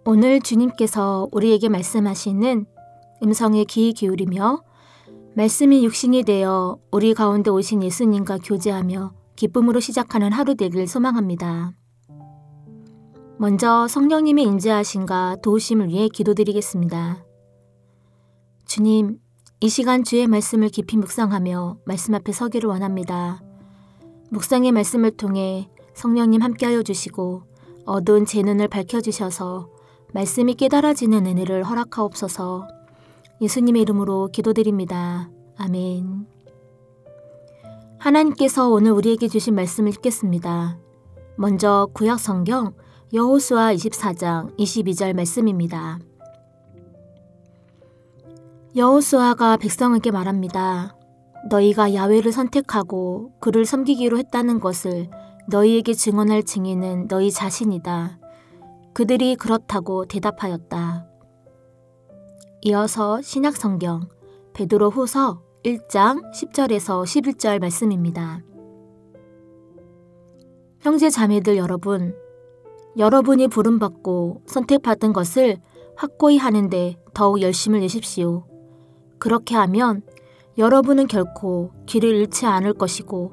오늘 주님께서 우리에게 말씀하시는 음성에 귀 기울이며 말씀이 육신이 되어 우리 가운데 오신 예수님과 교제하며 기쁨으로 시작하는 하루 되길 소망합니다. 먼저 성령님의 인자하심과 도우심을 위해 기도드리겠습니다. 주님, 이 시간 주의 말씀을 깊이 묵상하며 말씀 앞에 서기를 원합니다. 묵상의 말씀을 통해 성령님 함께하여 주시고 어두운 제 눈을 밝혀주셔서 말씀이 깨달아지는 은혜를 허락하옵소서. 예수님의 이름으로 기도드립니다. 아멘. 하나님께서 오늘 우리에게 주신 말씀을 읽겠습니다. 먼저 구약 성경 여호수아 24장 22절 말씀입니다. 여호수아가 백성에게 말합니다. 너희가 야훼를 선택하고 그를 섬기기로 했다는 것을 너희에게 증언할 증인은 너희 자신이다. 그들이 그렇다고 대답하였다. 이어서 신약 성경 베드로 후서 1장 10절에서 11절 말씀입니다. 형제 자매들 여러분, 여러분이 부름받고 선택받은 것을 확고히 하는데 더욱 열심을 내십시오. 그렇게 하면 여러분은 결코 길을 잃지 않을 것이고,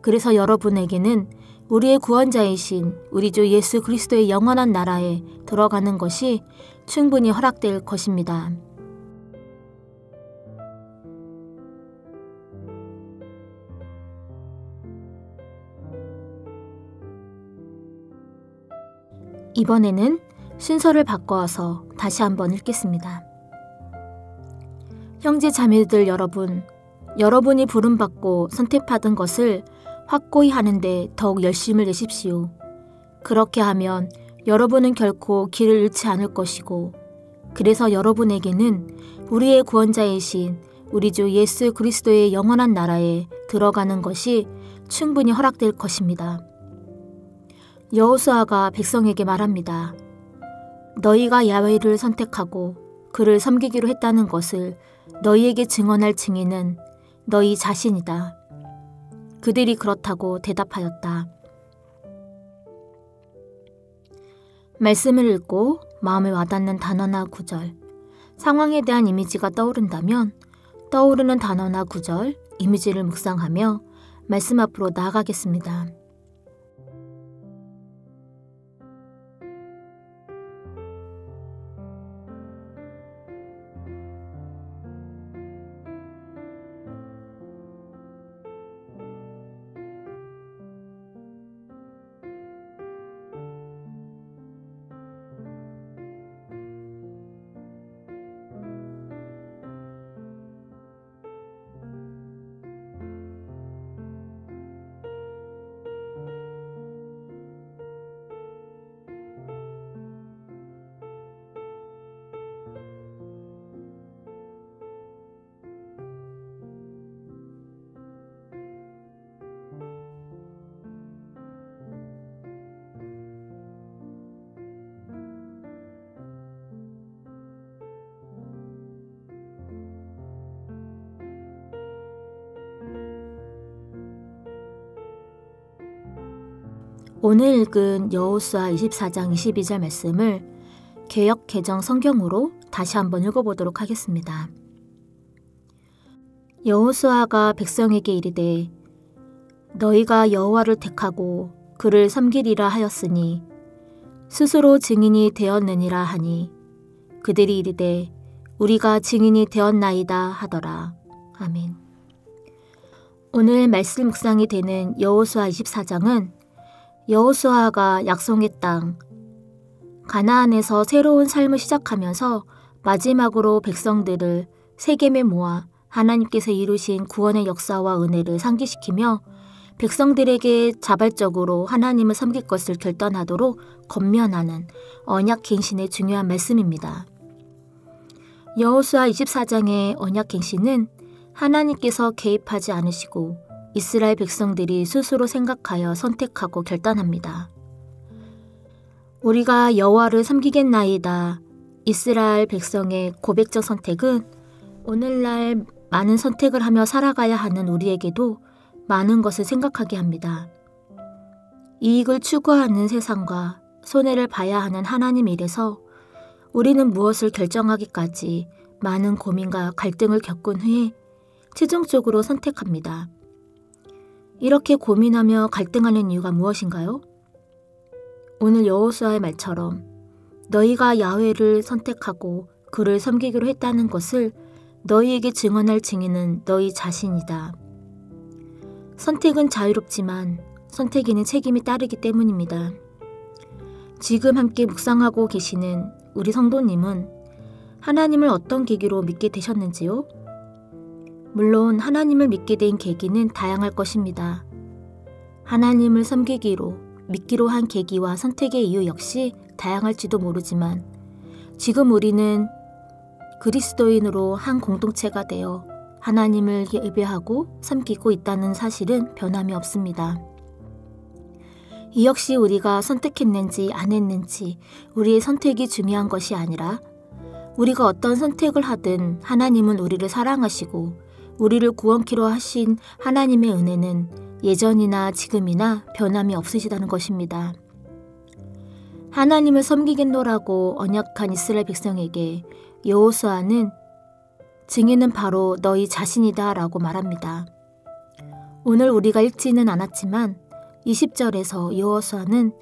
그래서 여러분에게는 우리의 구원자이신 우리 주 예수 그리스도의 영원한 나라에 들어가는 것이 충분히 허락될 것입니다. 이번에는 순서를 바꿔서 다시 한번 읽겠습니다. 형제 자매들 여러분, 여러분이 부름받고 선택받은 것을 확고히 하는데 더욱 열심을 내십시오. 그렇게 하면 여러분은 결코 길을 잃지 않을 것이고, 그래서 여러분에게는 우리의 구원자이신 우리 주 예수 그리스도의 영원한 나라에 들어가는 것이 충분히 허락될 것입니다. 여호수아가 백성에게 말합니다. 너희가 야훼를 선택하고 그를 섬기기로 했다는 것을 너희에게 증언할 증인은 너희 자신이다. 그들이 그렇다고 대답하였다. 말씀을 읽고 마음에 와닿는 단어나 구절, 상황에 대한 이미지가 떠오른다면 떠오르는 단어나 구절, 이미지를 묵상하며 말씀 앞으로 나아가겠습니다. 오늘 읽은 여호수아 24장 22절 말씀을 개역 개정 성경으로 다시 한번 읽어보도록 하겠습니다. 여호수아가 백성에게 이르되 너희가 여호와를 택하고 그를 섬기리라 하였으니 스스로 증인이 되었느니라 하니 그들이 이르되 우리가 증인이 되었나이다 하더라. 아멘. 오늘 말씀 묵상이 되는 여호수아 24장은 여호수아가 약속의 땅 가나안에서 새로운 삶을 시작하면서 마지막으로 백성들을 세겜에 모아 하나님께서 이루신 구원의 역사와 은혜를 상기시키며 백성들에게 자발적으로 하나님을 섬길 것을 결단하도록 권면하는 언약 갱신의 중요한 말씀입니다. 여호수아 24장의 언약 갱신은 하나님께서 개입하지 않으시고 이스라엘 백성들이 스스로 생각하여 선택하고 결단합니다. 우리가 여호와를 섬기겠나이다. 이스라엘 백성의 고백적 선택은 오늘날 많은 선택을 하며 살아가야 하는 우리에게도 많은 것을 생각하게 합니다. 이익을 추구하는 세상과 손해를 봐야 하는 하나님 일에서 우리는 무엇을 결정하기까지 많은 고민과 갈등을 겪은 후에 최종적으로 선택합니다. 이렇게 고민하며 갈등하는 이유가 무엇인가요? 오늘 여호수아의 말처럼 너희가 야훼를 선택하고 그를 섬기기로 했다는 것을 너희에게 증언할 증인은 너희 자신이다. 선택은 자유롭지만 선택에는 책임이 따르기 때문입니다. 지금 함께 묵상하고 계시는 우리 성도님은 하나님을 어떤 계기로 믿게 되셨는지요? 물론 하나님을 믿게 된 계기는 다양할 것입니다. 하나님을 섬기기로, 믿기로 한 계기와 선택의 이유 역시 다양할지도 모르지만 지금 우리는 그리스도인으로 한 공동체가 되어 하나님을 예배하고 섬기고 있다는 사실은 변함이 없습니다. 이 역시 우리가 선택했는지 안 했는지 우리의 선택이 중요한 것이 아니라 우리가 어떤 선택을 하든 하나님은 우리를 사랑하시고 우리를 구원키로 하신 하나님의 은혜는 예전이나 지금이나 변함이 없으시다는 것입니다. 하나님을 섬기겠노라고 언약한 이스라엘 백성에게 여호수아는 증인은 바로 너희 자신이다 라고 말합니다. 오늘 우리가 읽지는 않았지만 20절에서 여호수아는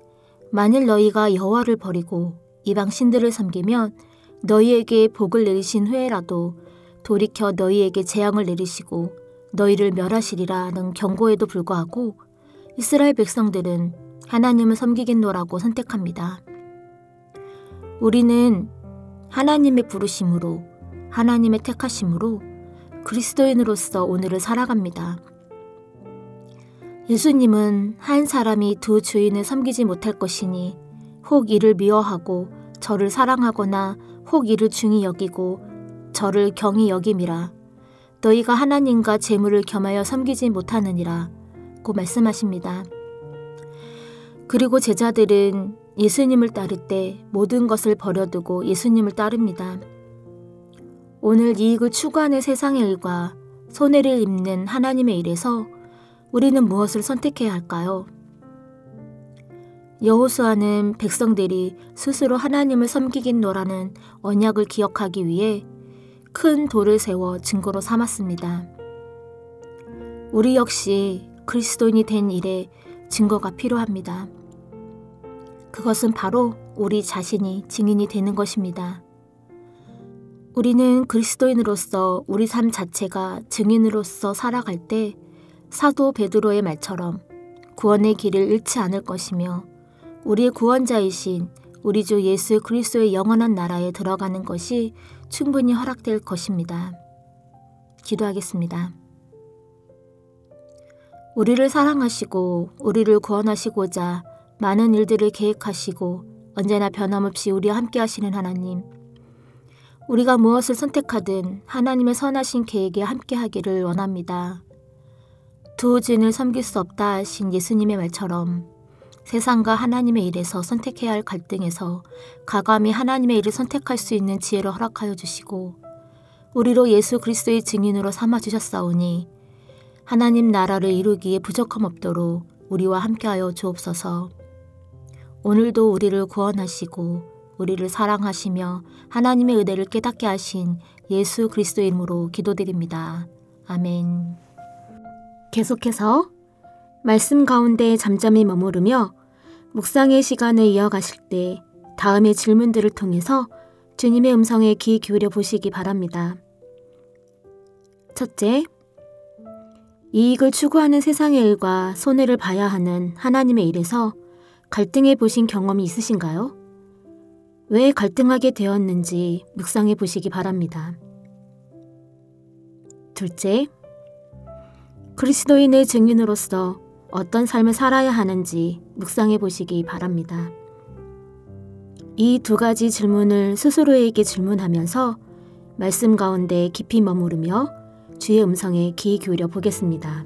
만일 너희가 여호와를 버리고 이방 신들을 섬기면 너희에게 복을 내리신 후에라도 돌이켜 너희에게 재앙을 내리시고 너희를 멸하시리라는 경고에도 불구하고 이스라엘 백성들은 하나님을 섬기겠노라고 선택합니다. 우리는 하나님의 부르심으로 하나님의 택하심으로 그리스도인으로서 오늘을 살아갑니다. 예수님은 한 사람이 두 주인을 섬기지 못할 것이니 혹 이를 미워하고 저를 사랑하거나 혹 이를 중히 여기고 저를 경히 여김이라. 너희가 하나님과 재물을 겸하여 섬기지 못하느니라 고 말씀하십니다. 그리고 제자들은 예수님을 따를 때 모든 것을 버려두고 예수님을 따릅니다. 오늘 이익을 추구하는 세상의 일과 손해를 입는 하나님의 일에서 우리는 무엇을 선택해야 할까요? 여호수아는 백성들이 스스로 하나님을 섬기겠노라는 언약을 기억하기 위해 큰 돌을 세워 증거로 삼았습니다. 우리 역시 그리스도인이 된 일에 증거가 필요합니다. 그것은 바로 우리 자신이 증인이 되는 것입니다. 우리는 그리스도인으로서 우리 삶 자체가 증인으로서 살아갈 때 사도 베드로의 말처럼 구원의 길을 잃지 않을 것이며 우리의 구원자이신 우리 주 예수 그리스도의 영원한 나라에 들어가는 것이 충분히 허락될 것입니다. 기도하겠습니다. 우리를 사랑하시고 우리를 구원하시고자 많은 일들을 계획하시고 언제나 변함없이 우리와 함께 하시는 하나님, 우리가 무엇을 선택하든 하나님의 선하신 계획에 함께 하기를 원합니다. 두 주인을 섬길 수 없다 하신 예수님의 말처럼 세상과 하나님의 일에서 선택해야 할 갈등에서 과감히 하나님의 일을 선택할 수 있는 지혜를 허락하여 주시고 우리로 예수 그리스도의 증인으로 삼아 주셨사오니 하나님 나라를 이루기에 부족함 없도록 우리와 함께하여 주옵소서. 오늘도 우리를 구원하시고 우리를 사랑하시며 하나님의 은혜를 깨닫게 하신 예수 그리스도의 이름으로 기도드립니다. 아멘. 계속해서 말씀 가운데 잠잠히 머무르며 묵상의 시간을 이어가실 때 다음의 질문들을 통해서 주님의 음성에 귀 기울여 보시기 바랍니다. 첫째, 이익을 추구하는 세상의 일과 손해를 봐야 하는 하나님의 일에서 갈등해 보신 경험이 있으신가요? 왜 갈등하게 되었는지 묵상해 보시기 바랍니다. 둘째, 그리스도인의 증인으로서 어떤 삶을 살아야 하는지 묵상해 보시기 바랍니다. 이 두 가지 질문을 스스로에게 질문하면서 말씀 가운데 깊이 머무르며 주의 음성에 귀 기울여 보겠습니다.